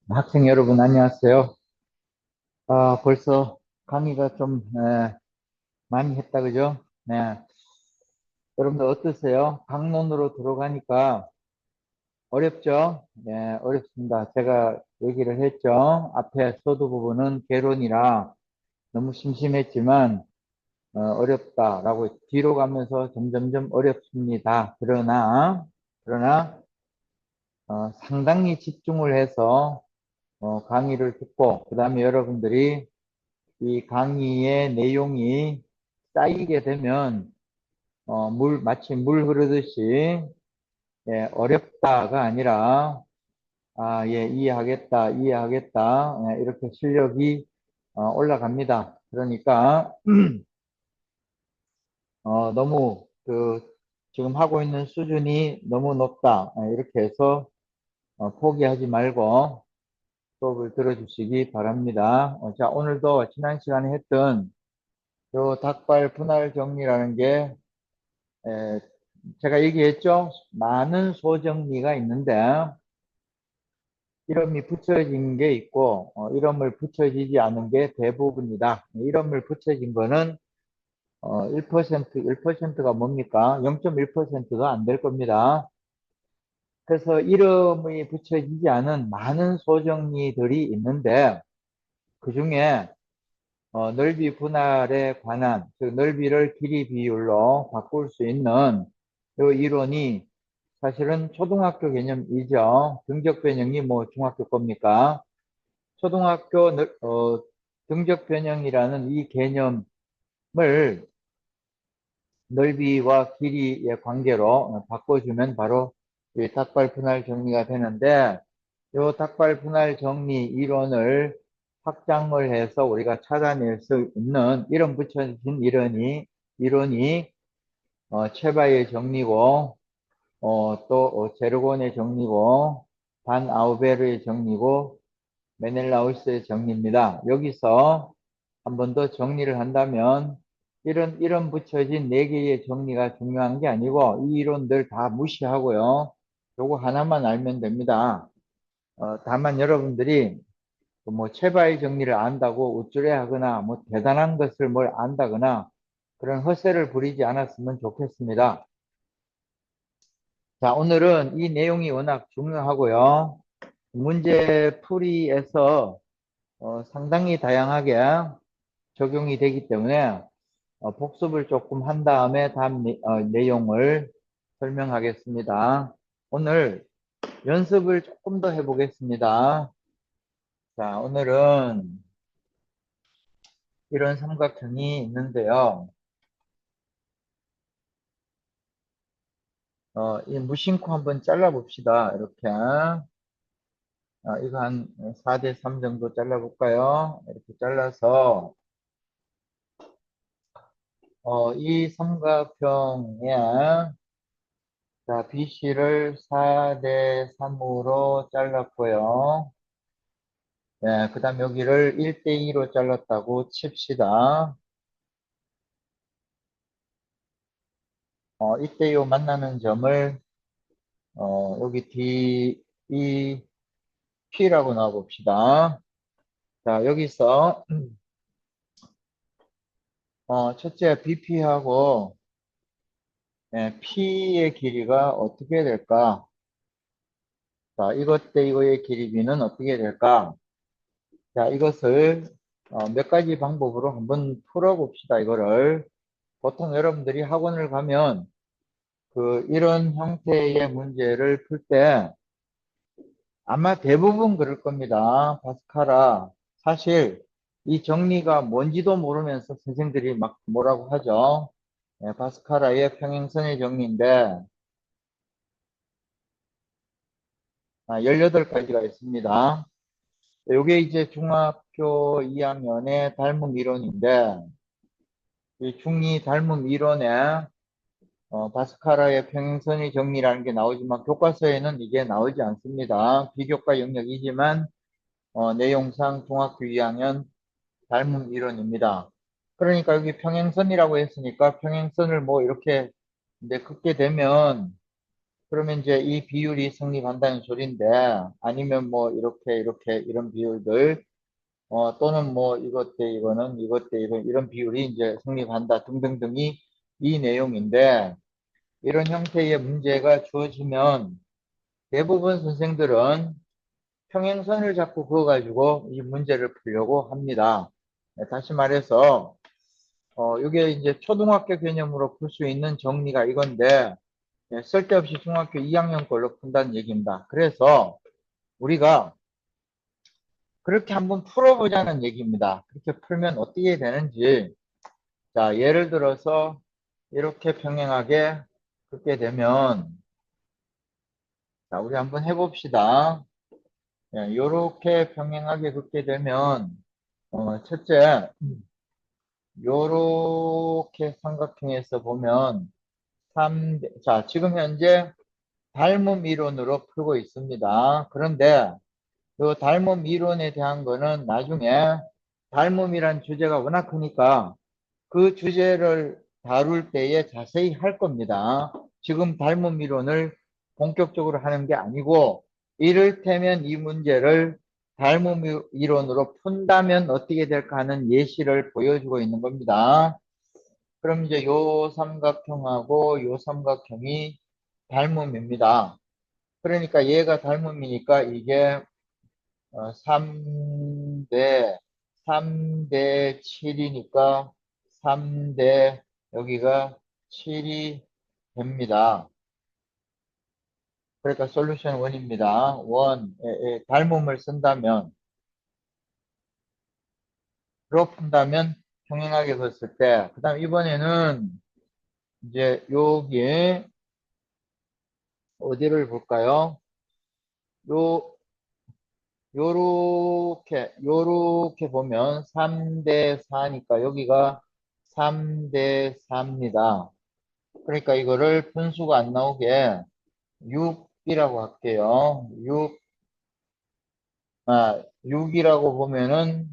학생 여러분, 안녕하세요. 벌써 강의가 좀 많이 했다, 그죠? 네. 여러분들 어떠세요? 강론으로 들어가니까 어렵죠? 네, 어렵습니다. 제가 얘기를 했죠. 앞에 서두 부분은 개론이라 너무 심심했지만 어렵다라고 뒤로 가면서 점점점 어렵습니다. 그러나 상당히 집중을 해서 강의를 듣고 그 다음에 여러분들이 이 강의의 내용이 쌓이게 되면 마치 물 흐르듯이 예, 어렵다가 아니라 예, 이해하겠다 예, 이렇게 실력이 올라갑니다. 그러니까 너무 지금 하고 있는 수준이 너무 높다 이렇게 해서 포기하지 말고 수업을 들어주시기 바랍니다. 자, 오늘도 지난 시간에 했던 요 닭발 분할 정리라는 게 에, 제가 얘기했죠. 많은 소정리가 있는데 이름이 붙여진 게 있고 이름을 붙여지지 않은 게 대부분이다. 이름을 붙여진 거는 1%가 뭡니까? 0.1%가 안 될 겁니다. 그래서 이름이 붙여지지 않은 많은 소정리들이 있는데 그 중에 넓이 분할에 관한 즉 넓이를 길이 비율로 바꿀 수 있는 이 이론이 사실은 초등학교 개념이죠. 등적 변형이 뭐 중학교 겁니까? 초등학교 등적 변형이라는 이 개념을 넓이와 길이의 관계로 바꿔주면 바로 이 닭발 분할 정리가 되는데 이 닭발 분할 정리 이론을 확장을 해서 우리가 찾아낼 수 있는 이름 붙여진 이론이 최바의 정리고 또 제르곤의 정리고 반 아우베르의 정리고 메넬라우스의 정리입니다. 여기서 한 번 더 정리를 한다면 이런 붙여진 네 개의 정리가 중요한 게 아니고 이 이론들 다 무시하고요. 요거 하나만 알면 됩니다. 다만 여러분들이 뭐 체바의 정리를 안다고 우쭐해하거나 뭐 대단한 것을 뭘 안다거나 그런 허세를 부리지 않았으면 좋겠습니다. 자, 오늘은 이 내용이 워낙 중요하고요. 문제 풀이에서 상당히 다양하게 적용이 되기 때문에 복습을 조금 한 다음에 다음 내용을 설명하겠습니다. 오늘 연습을 조금 더 해보겠습니다. 자, 오늘은 이런 삼각형이 있는데요. 이 무심코 한번 잘라봅시다. 이렇게. 이거 한 4대 3 정도 잘라볼까요? 이렇게 잘라서, 이 삼각형에, 자, BC를 4대 3으로 잘랐고요. 네, 그 다음 여기를 1대 2로 잘랐다고 칩시다. 이때 요 만나는 점을, 여기 D, E, P라고 나와봅시다. 자, 여기서, 첫째 BP하고 P의 길이가 어떻게 될까? 자, 이것 대 이거의 길이비는 어떻게 될까? 자, 이것을 몇 가지 방법으로 한번 풀어봅시다. 이거를. 보통 여러분들이 학원을 가면 이런 형태의 문제를 풀 때 아마 대부분 그럴 겁니다. 파스칼아. 사실 이 정리가 뭔지도 모르면서 선생들이 막 뭐라고 하죠. 파스칼아의 평행선의 정리인데 18가지가 있습니다. 요게 이제 중학교 2학년의 닮음 이론인데 이 중2 닮음 이론에 바스카라의 평행선의 정리라는 게 나오지만 교과서에는 이게 나오지 않습니다. 비교과 영역이지만 내용상 중학교 2학년 닮음 이론입니다. 그러니까 여기 평행선이라고 했으니까 평행선을 뭐 이렇게 이제 긋게 되면 그러면 이제 이 비율이 성립한다는 소린데, 아니면 뭐 이렇게 이런 비율들, 또는 뭐 이것 대 이거는 이것 대 이런 비율이 이제 성립한다 등등등이 이 내용인데, 이런 형태의 문제가 주어지면 대부분 선생들은 평행선을 자꾸 그어가지고 이 문제를 풀려고 합니다. 네, 다시 말해서 이게 이제 초등학교 개념으로 풀 수 있는 정리가 이건데, 쓸데없이 중학교 2학년 걸로 푼다는 얘기입니다. 그래서 우리가 그렇게 한번 풀어보자는 얘기입니다. 그렇게 풀면 어떻게 되는지. 자, 예를 들어서 이렇게 평행하게 긋게 되면, 자, 우리 한번 해봅시다. 이렇게 평행하게 긋게 되면, 첫째, 요렇게 삼각형에서 보면 자, 지금 현재 닮음 이론으로 풀고 있습니다. 그런데 이 닮음 이론에 대한 거는 나중에 닮음이란 주제가 워낙 크니까 그 주제를 다룰 때에 자세히 할 겁니다. 지금 닮음 이론을 본격적으로 하는 게 아니고, 이를테면 이 문제를 닮음 이론으로 푼다면 어떻게 될까 하는 예시를 보여주고 있는 겁니다. 그럼 이제 요 삼각형하고 요 삼각형이 닮음입니다. 그러니까 얘가 닮음이니까 이게 3대 7이니까 3대 여기가 7이 됩니다. 그러니까 솔루션 1입니다. 1, 닮음을 쓴다면, 로 푼다면 평행하게 걷을 때, 그 다음 이번에는 이제 여기 어디를 볼까요? 요 요렇게 보면 3대 4니까 여기가 3대 4입니다. 그러니까 이거를 분수가 안 나오게 6이라고 할게요. 6이라고 보면은,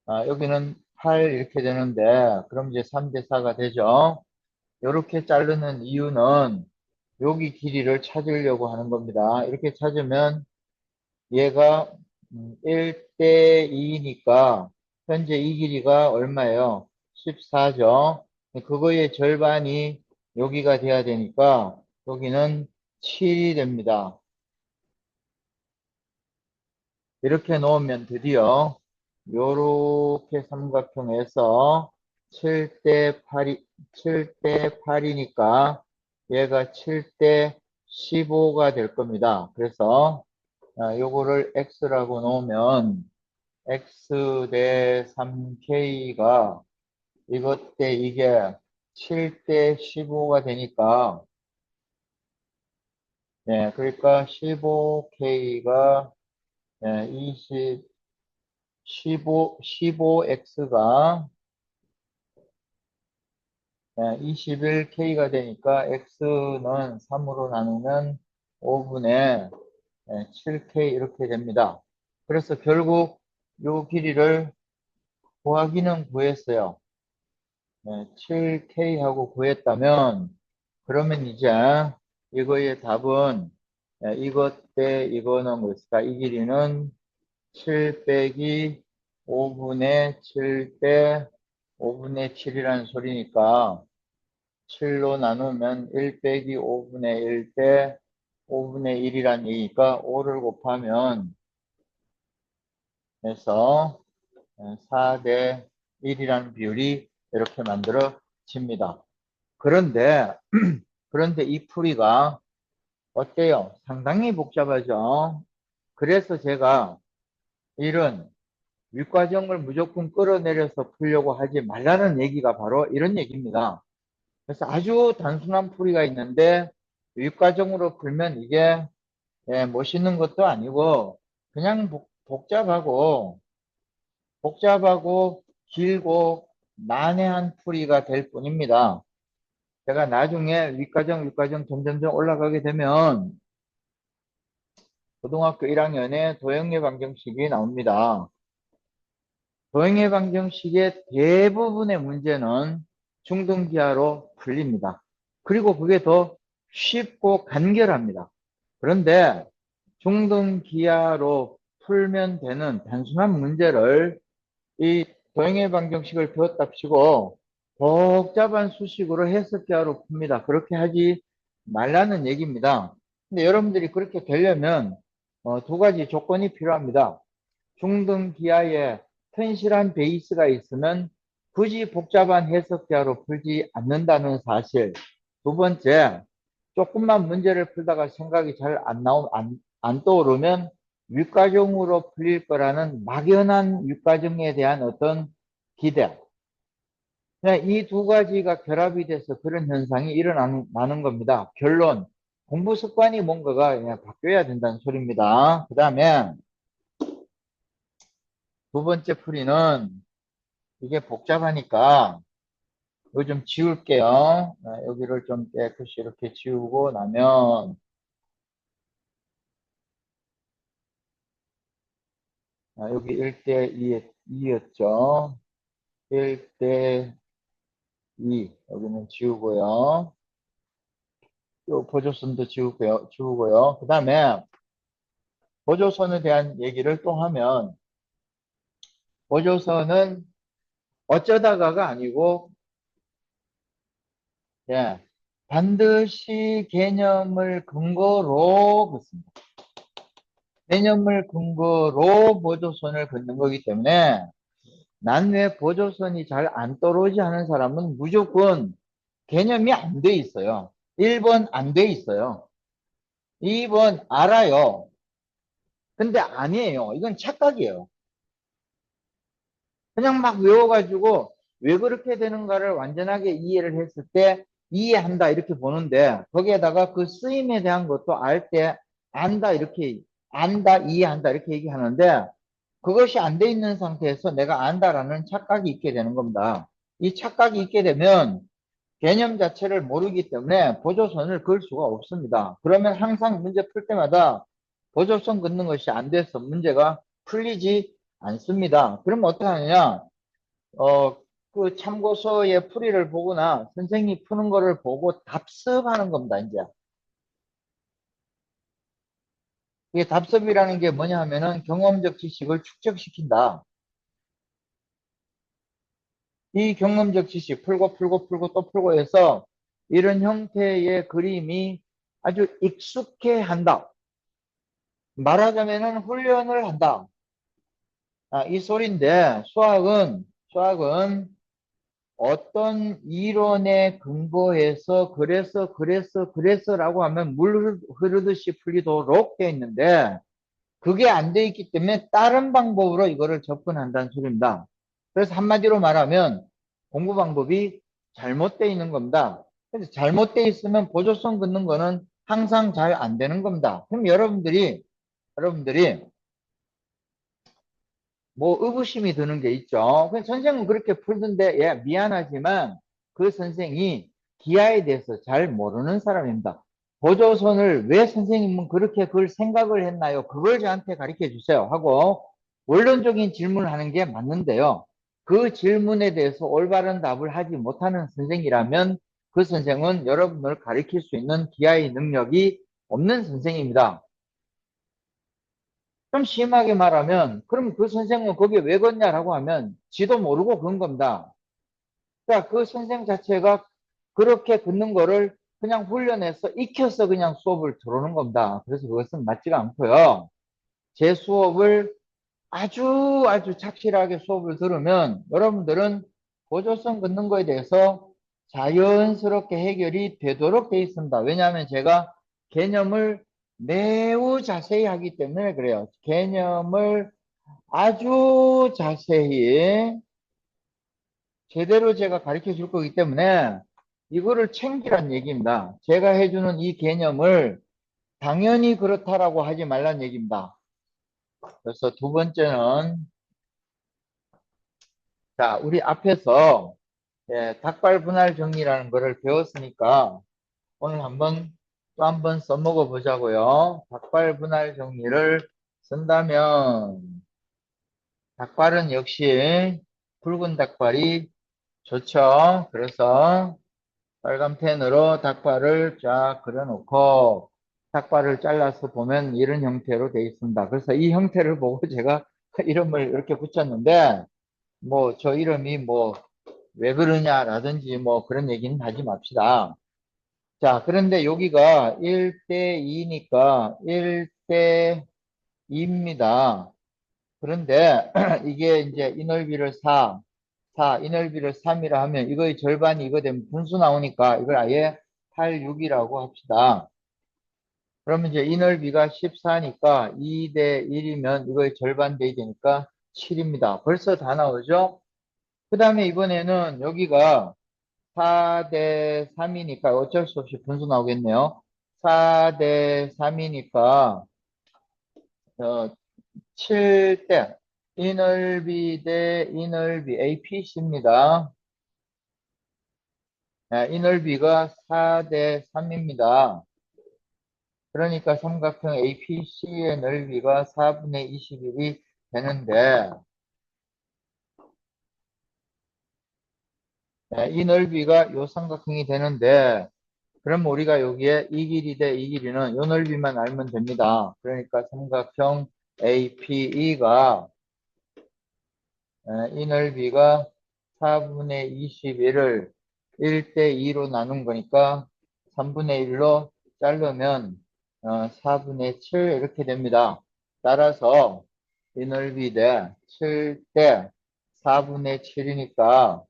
여기는 8 이렇게 되는데, 그럼 이제 3대 4가 되죠. 이렇게 자르는 이유는 여기 길이를 찾으려고 하는 겁니다. 이렇게 찾으면 얘가 1대 2니까 현재 이 길이가 얼마예요? 14죠. 그거의 절반이 여기가 돼야 되니까 여기는 7이 됩니다. 이렇게 놓으면 드디어 요렇게 삼각형에서 7대 8이 7대 8이니까 얘가 7대 15가 될 겁니다. 그래서 요거를 x라고 놓으면 x 대 3k가 이것 대 이게 7대 15가 되니까, 그러니까 15k가 20 15x가 21k가 되니까 x는 3으로 나누면 5분의 7k 이렇게 됩니다. 그래서 결국 요 길이를 구하기는 구했어요. 7k하고 구했다면, 그러면 이제 이거의 답은 이것 대 이거는 뭐였을까? 이 길이는 7 빼기 5분의 7 대 5분의 7이라는 소리니까 7로 나누면 1 빼기 5분의 1 대 5분의 1이란 얘기니까 5를 곱하면 해서 4 대 1이라는 비율이 이렇게 만들어집니다. 그런데 그런데 이 풀이가 어때요? 상당히 복잡하죠. 그래서 제가 이런 윗과정을 무조건 끌어내려서 풀려고 하지 말라는 얘기가 바로 이런 얘기입니다. 그래서 아주 단순한 풀이가 있는데 윗과정으로 풀면 이게 멋있는 것도 아니고 그냥 복잡하고 길고 난해한 풀이가 될 뿐입니다. 제가 나중에 윗과정 점점점 올라가게 되면 고등학교 1학년에 도형의 방정식이 나옵니다. 도형의 방정식의 대부분의 문제는 중등기하로 풀립니다. 그리고 그게 더 쉽고 간결합니다. 그런데 중등기하로 풀면 되는 단순한 문제를 이 도형의 방정식을 배웠다 치고 복잡한 수식으로 해석기하로 풉니다. 그렇게 하지 말라는 얘기입니다. 근데 여러분들이 그렇게 되려면 두 가지 조건이 필요합니다. 중등기하에 튼실한 베이스가 있으면 굳이 복잡한 해석기하로 풀지 않는다는 사실. 두 번째, 조금만 문제를 풀다가 생각이 잘 안 떠오르면 윗과정으로 풀릴 거라는 막연한 윗과정에 대한 어떤 기대. 이 두 가지가 결합이 돼서 그런 현상이 일어나는 겁니다. 결론. 공부 습관이 뭔가가 그냥 바뀌어야 된다는 소리입니다. 그 다음에 두 번째 풀이는 이게 복잡하니까 이거 좀 지울게요. 여기를 좀 깨끗이 이렇게 지우고 나면 여기 1대 2였죠. 1대 2 여기는 지우고요. 요 보조선도 지우고요. 그 다음에 보조선에 대한 얘기를 또 하면 보조선은 어쩌다가가 아니고 예, 반드시 개념을 근거로 긋습니다. 개념을 근거로 보조선을 긋는 거기 때문에 난 왜 보조선이 잘 안 떠오르지 않은 사람은 무조건 개념이 안 돼 있어요. 1번 안 돼 있어요. 2번 알아요. 근데 아니에요. 이건 착각이에요. 그냥 막 외워가지고 왜 그렇게 되는가를 완전하게 이해를 했을 때 이해한다 이렇게 보는데 거기에다가 그 쓰임에 대한 것도 알 때 안다 이렇게 안다 이해한다 이렇게 얘기하는데 그것이 안 돼 있는 상태에서 내가 안다라는 착각이 있게 되는 겁니다. 이 착각이 있게 되면 개념 자체를 모르기 때문에 보조선을 그을 수가 없습니다. 그러면 항상 문제 풀 때마다 보조선 긋는 것이 안 돼서 문제가 풀리지 않습니다. 그러면 어떻게 하느냐? 그 참고서의 풀이를 보거나 선생님이 푸는 거를 보고 답습하는 겁니다, 이제. 이게 답습이라는 게 뭐냐 하면은 경험적 지식을 축적시킨다. 이 경험적 지식 풀고 또 풀고 해서 이런 형태의 그림이 아주 익숙해 한다. 말하자면은 훈련을 한다. 이 소리인데 수학은 어떤 이론에 근거해서 그래서라고 하면 물 흐르듯이 풀리도록 되어 있는데 그게 안 돼 있기 때문에 다른 방법으로 이거를 접근한다는 소리입니다. 그래서 한마디로 말하면 공부 방법이 잘못되어 있는 겁니다. 그래서 잘못되어 있으면 보조성 긋는 거는 항상 잘 안 되는 겁니다. 그럼 여러분들이 뭐 의구심이 드는 게 있죠. 선생은 그렇게 풀던데 예, 미안하지만 그 선생이 기하에 대해서 잘 모르는 사람입니다. 보조선을 왜 선생님은 그렇게 그걸 생각을 했나요? 그걸 저한테 가르쳐 주세요 하고 원론적인 질문을 하는 게 맞는데요. 그 질문에 대해서 올바른 답을 하지 못하는 선생이라면 그 선생은 여러분을 가르칠 수 있는 기하의 능력이 없는 선생입니다. 좀 심하게 말하면 그럼 그 선생은 거기에 왜 걷냐라고 하면 지도 모르고 건 겁니다. 그러니까 그 선생 자체가 그렇게 걷는 거를 그냥 훈련해서 익혀서 그냥 수업을 들어오는 겁니다. 그래서 그것은 맞지가 않고요. 제 수업을 아주 착실하게 수업을 들으면 여러분들은 보조성 걷는 거에 대해서 자연스럽게 해결이 되도록 돼 있습니다. 왜냐하면 제가 개념을 매우 자세히 하기 때문에 그래요. 개념을 아주 자세히 제대로 제가 가르쳐 줄 거기 때문에 이거를 챙기란 얘기입니다. 제가 해주는 이 개념을 당연히 그렇다라고 하지 말란 얘기입니다. 그래서 두 번째는 자, 우리 앞에서 닭발 분할 정리라는 거를 배웠으니까 오늘 또 한번 써먹어 보자고요. 닭발 분할 정리를 쓴다면 닭발은 역시 붉은 닭발이 좋죠. 그래서 빨간 펜으로 닭발을 쫙 그려놓고 닭발을 잘라서 보면 이런 형태로 되어 있습니다. 그래서 이 형태를 보고 제가 이름을 이렇게 붙였는데 뭐 저 이름이 뭐 왜 그러냐라든지 뭐 그런 얘기는 하지 맙시다. 자, 그런데 여기가 1대 2니까 1대 2입니다. 그런데 이게 이제 이 넓이를 4, 이 넓이를 3이라 하면 이거의 절반이 이거 되면 분수 나오니까 이걸 아예 8, 6이라고 합시다. 그러면 이제 이 넓이가 14니까 2대 1이면 이거의 절반 되야 되니까 7입니다. 벌써 다 나오죠? 그 다음에 이번에는 여기가 4대 3이니까 어쩔 수 없이 분수 나오겠네요. 4대 3이니까 7대 이 넓이 대 이 넓이 APC입니다. 이 넓이가 4대 3입니다. 그러니까 삼각형 APC의 넓이가 4분의 21이 되는데 이 넓이가 요 삼각형이 되는데 그럼 우리가 여기에 이 길이 대 이 길이는 요 넓이만 알면 됩니다. 그러니까 삼각형 APE가 이 넓이가 4분의 21을 1대 2로 나눈 거니까 3분의 1로 자르면 4분의 7 이렇게 됩니다. 따라서 이 넓이 대 7대 4분의 7이니까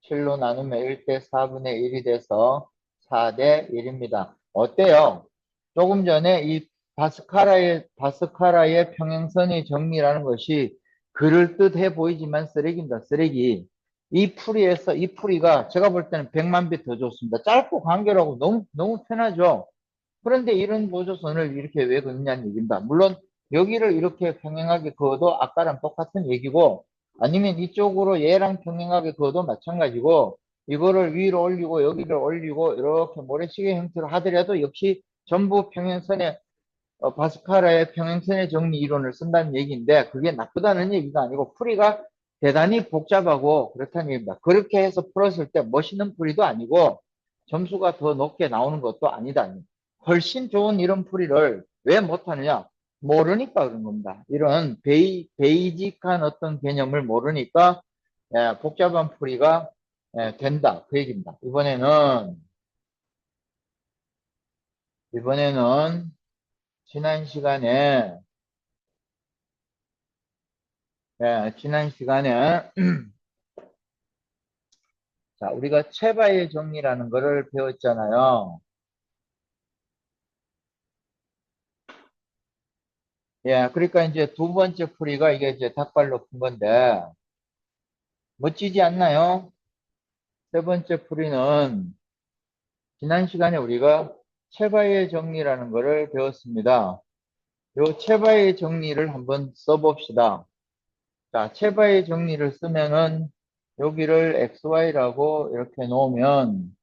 7로 나누면 1대 4분의 1이 돼서 4대 1입니다. 어때요? 조금 전에 이 바스카라의 평행선의 정리라는 것이 그럴듯해 보이지만 쓰레기입니다. 쓰레기. 이 풀이에서 이 풀이가 제가 볼 때는 100만 배 더 좋습니다. 짧고 간결하고 너무 편하죠. 그런데 이런 보조선을 이렇게 왜 긋냐는 얘기입니다. 물론 여기를 이렇게 평행하게 그어도 아까랑 똑같은 얘기고 아니면 이쪽으로 얘랑 평행하게 그어도 마찬가지고 이거를 위로 올리고 여기를 올리고 이렇게 모래시계 형태로 하더라도 역시 전부 평행선의 바스카라의 평행선의 정리 이론을 쓴다는 얘기인데 그게 나쁘다는 얘기가 아니고 풀이가 대단히 복잡하고 그렇다는 얘기입니다. 그렇게 해서 풀었을 때 멋있는 풀이도 아니고 점수가 더 높게 나오는 것도 아니다. 훨씬 좋은 이런 풀이를 왜 못하느냐? 모르니까 그런 겁니다. 이런 베이직한 어떤 개념을 모르니까 복잡한 풀이가 된다. 그 얘기입니다. 이번에는 지난 시간에 지난 시간에 자, 우리가 체바의 정리라는 거를 배웠잖아요. 그러니까 이제 두 번째 풀이가 이게 이제 닭발로 푼 건데 멋지지 않나요? 세 번째 풀이는 지난 시간에 우리가 체바의 정리라는 거를 배웠습니다. 요 체바의 정리를 한번 써봅시다. 자, 체바의 정리를 쓰면은 여기를 XY라고 이렇게 놓으면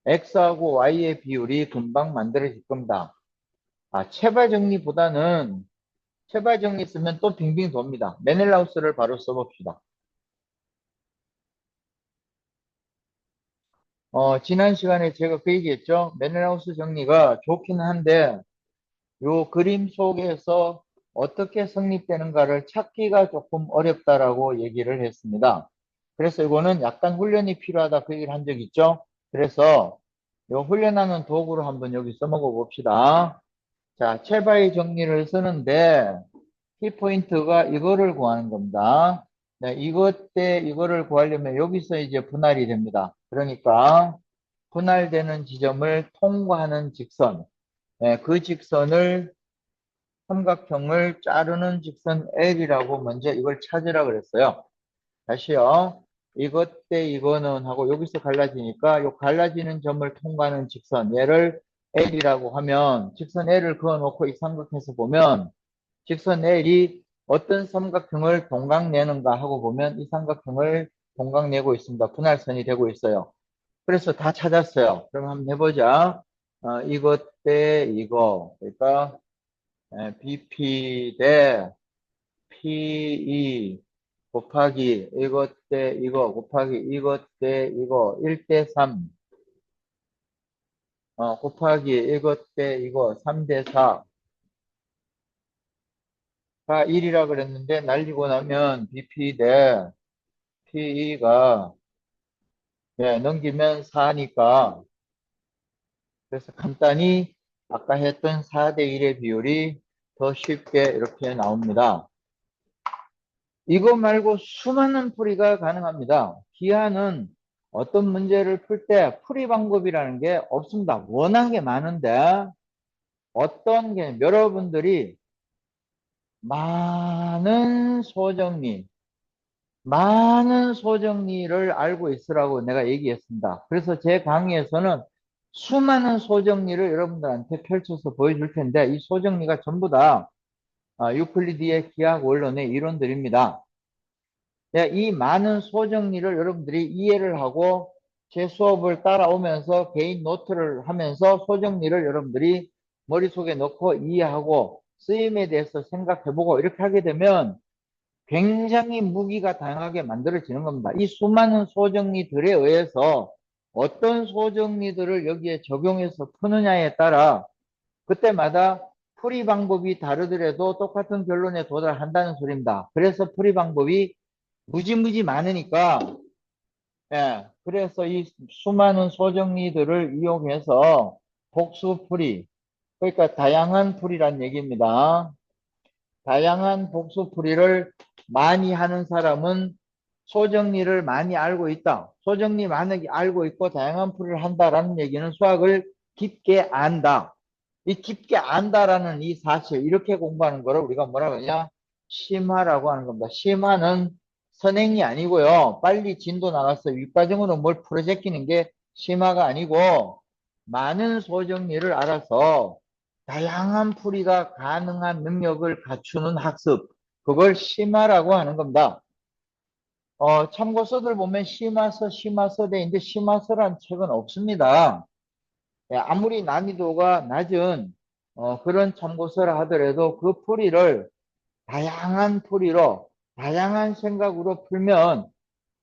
X하고 Y의 비율이 금방 만들어질 겁니다. 체바 정리보다는 체바 정리 쓰면 또 빙빙 돕니다. 메넬라우스를 바로 써봅시다. 지난 시간에 제가 그 얘기했죠. 메넬라우스 정리가 좋긴 한데 요 그림 속에서 어떻게 성립되는가를 찾기가 조금 어렵다라고 얘기를 했습니다. 그래서 이거는 약간 훈련이 필요하다 그 얘기를 한 적 있죠. 그래서 요 훈련하는 도구로 한번 여기 써먹어 봅시다. 자, 체바의 정리를 쓰는데 키포인트가 이거를 구하는 겁니다. 네, 이거를 구하려면 여기서 이제 분할이 됩니다. 그러니까 분할되는 지점을 통과하는 직선, 그 직선을 삼각형을 자르는 직선 L이라고 먼저 이걸 찾으라 그랬어요. 다시요. 이것 대 이거는 하고 여기서 갈라지니까 요 갈라지는 점을 통과하는 직선 얘를 L이라고 하면 직선 L을 그어놓고 이 삼각형에서 보면 직선 L이 어떤 삼각형을 동각내는가 하고 보면 이 삼각형을 동각내고 있습니다. 분할선이 되고 있어요. 그래서 다 찾았어요. 그럼 한번 해보자. 이것 대 이거. 그러니까 BP 대 PE 곱하기 이것 대 이거 곱하기 이것 대 이거 1대 3. 곱하기 이것 대 이거 3대 4가 1이라 그랬는데 날리고 나면 BP 대 PE가 넘기면 4니까 그래서 간단히 아까 했던 4대 1의 비율이 더 쉽게 이렇게 나옵니다. 이거 말고 수많은 풀이가 가능합니다. 기하는 어떤 문제를 풀 때 풀이 방법이라는 게 없습니다. 워낙에 많은데 어떤 게 여러분들이 많은 소정리를 알고 있으라고 내가 얘기했습니다. 그래서 제 강의에서는 수많은 소정리를 여러분들한테 펼쳐서 보여줄 텐데 이 소정리가 전부 다 유클리드의 기하 원론의 이론들입니다. 이 많은 소정리를 여러분들이 이해를 하고 제 수업을 따라오면서 개인 노트를 하면서 소정리를 여러분들이 머릿속에 넣고 이해하고 쓰임에 대해서 생각해보고 이렇게 하게 되면 굉장히 무기가 다양하게 만들어지는 겁니다. 이 수많은 소정리들에 의해서 어떤 소정리들을 여기에 적용해서 푸느냐에 따라 그때마다 풀이 방법이 다르더라도 똑같은 결론에 도달한다는 소리입니다. 그래서 풀이 방법이 무지무지 많으니까 그래서 이 수많은 소정리들을 이용해서 복수풀이 그러니까 다양한 풀이란 얘기입니다. 다양한 복수풀이를 많이 하는 사람은 소정리를 많이 알고 있다. 소정리 많이 알고 있고 다양한 풀이를 한다라는 얘기는 수학을 깊게 안다. 이 깊게 안다라는 이 사실 이렇게 공부하는 거를 우리가 뭐라고 하냐? 심화라고 하는 겁니다. 심화는 선행이 아니고요. 빨리 진도 나가서 윗과정으로 뭘 풀어 제끼는 게 심화가 아니고 많은 소정리를 알아서 다양한 풀이가 가능한 능력을 갖추는 학습. 그걸 심화라고 하는 겁니다. 참고서들 보면 심화서대인데 심화서란 책은 없습니다. 아무리 난이도가 낮은 그런 참고서라 하더라도 그 풀이를 다양한 풀이로 다양한 생각으로 풀면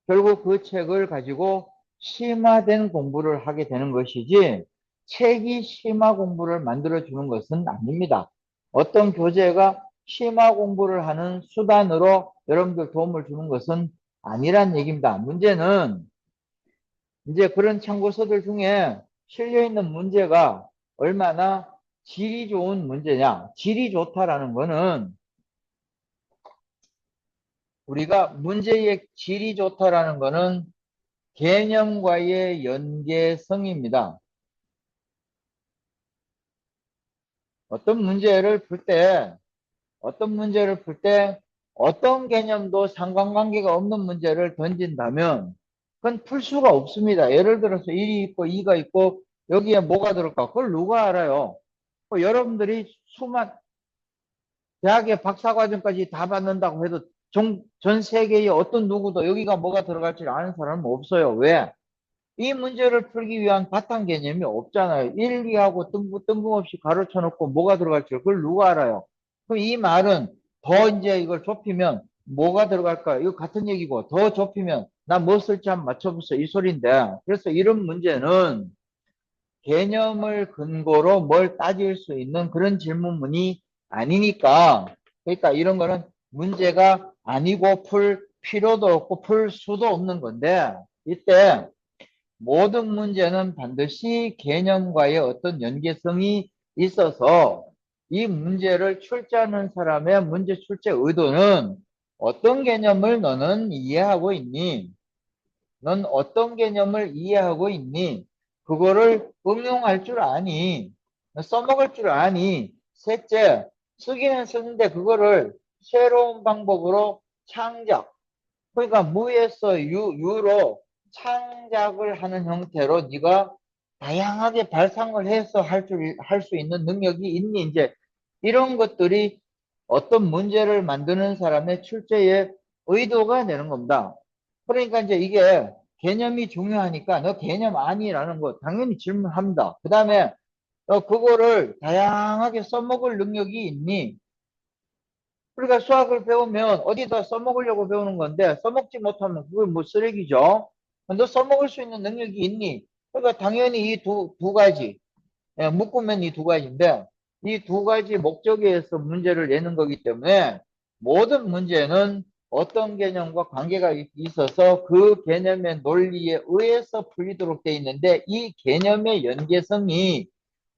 결국 그 책을 가지고 심화된 공부를 하게 되는 것이지 책이 심화 공부를 만들어 주는 것은 아닙니다. 어떤 교재가 심화 공부를 하는 수단으로 여러분들 도움을 주는 것은 아니란 얘기입니다. 문제는 이제 그런 참고서들 중에 실려 있는 문제가 얼마나 질이 좋은 문제냐. 질이 좋다라는 거는 우리가 문제의 질이 좋다라는 거는 개념과의 연계성입니다. 어떤 문제를 풀 때, 어떤 개념도 상관관계가 없는 문제를 던진다면 그건 풀 수가 없습니다. 예를 들어서 1이 있고 2가 있고 여기에 뭐가 들을까? 그걸 누가 알아요? 여러분들이 대학의 박사과정까지 다 받는다고 해도 전 세계의 어떤 누구도 여기가 뭐가 들어갈지 아는 사람은 없어요. 왜? 이 문제를 풀기 위한 바탕 개념이 없잖아요. 1, 2하고 뜬금없이 가로쳐 놓고 뭐가 들어갈지 그걸 누가 알아요? 그럼 이 말은 더 이제 이걸 좁히면 뭐가 들어갈까? 이거 같은 얘기고 더 좁히면 나 뭐 쓸지 한번 맞춰보세요. 이 소리인데. 그래서 이런 문제는 개념을 근거로 뭘 따질 수 있는 그런 질문문이 아니니까 그러니까 이런 거는 문제가 아니고 풀 필요도 없고 풀 수도 없는 건데 이때 모든 문제는 반드시 개념과의 어떤 연계성이 있어서 이 문제를 출제하는 사람의 문제 출제 의도는 어떤 개념을 너는 이해하고 있니? 넌 어떤 개념을 이해하고 있니? 그거를 응용할 줄 아니? 써먹을 줄 아니? 셋째, 쓰기는 쓰는데 그거를 새로운 방법으로 창작. 그러니까 무에서 유로 창작을 하는 형태로 네가 다양하게 발상을 해서 할 수 있는 능력이 있니? 이제 이런 것들이 어떤 문제를 만드는 사람의 출제의 의도가 되는 겁니다. 그러니까 이제 이게 개념이 중요하니까 너 개념 아니라는 거 당연히 질문합니다. 그 다음에 그거를 다양하게 써먹을 능력이 있니? 우리가 수학을 배우면 어디다 써먹으려고 배우는 건데 써먹지 못하면 그걸 뭐 쓰레기죠. 너 써먹을 수 있는 능력이 있니? 그러니까 당연히 이 두 가지 예, 묶으면 이 두 가지인데 이 두 가지 목적에 의해서 문제를 내는 거기 때문에 모든 문제는 어떤 개념과 관계가 있어서 그 개념의 논리에 의해서 풀리도록 돼 있는데 이 개념의 연계성이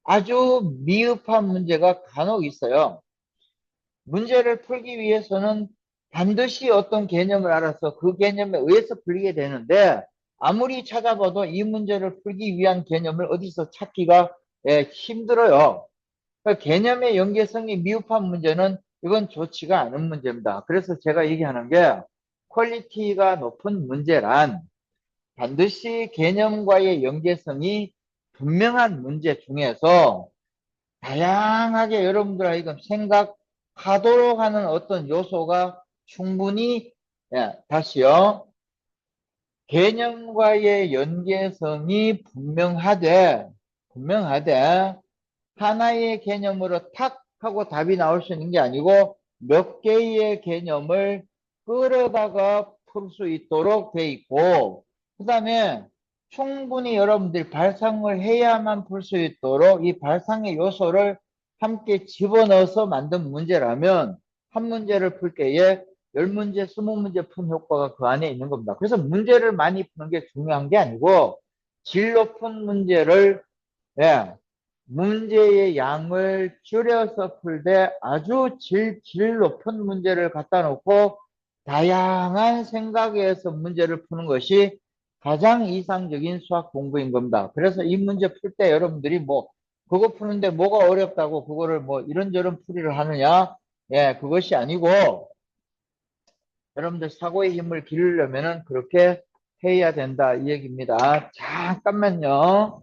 아주 미흡한 문제가 간혹 있어요. 문제를 풀기 위해서는 반드시 어떤 개념을 알아서 그 개념에 의해서 풀리게 되는데 아무리 찾아봐도 이 문제를 풀기 위한 개념을 어디서 찾기가 힘들어요. 그러니까 개념의 연계성이 미흡한 문제는 이건 좋지가 않은 문제입니다. 그래서 제가 얘기하는 게 퀄리티가 높은 문제란 반드시 개념과의 연계성이 분명한 문제 중에서 다양하게 여러분들하고 생각하도록 하는 어떤 요소가 충분히, 다시요. 개념과의 연계성이 분명하되, 하나의 개념으로 탁 하고 답이 나올 수 있는 게 아니고, 몇 개의 개념을 끌어다가 풀 수 있도록 돼 있고, 그 다음에 충분히 여러분들이 발상을 해야만 풀 수 있도록 이 발상의 요소를 함께 집어넣어서 만든 문제라면 한 문제를 풀 때에 10문제, 20문제 푼 효과가 그 안에 있는 겁니다. 그래서 문제를 많이 푸는 게 중요한 게 아니고 질 높은 문제를 예, 문제의 양을 줄여서 풀되 아주 질 높은 문제를 갖다 놓고 다양한 생각에서 문제를 푸는 것이 가장 이상적인 수학 공부인 겁니다. 그래서 이 문제 풀 때 여러분들이 뭐 그거 푸는데 뭐가 어렵다고 그거를 뭐 이런저런 풀이를 하느냐? 예, 그것이 아니고 여러분들 사고의 힘을 기르려면은 그렇게 해야 된다 이 얘기입니다. 잠깐만요.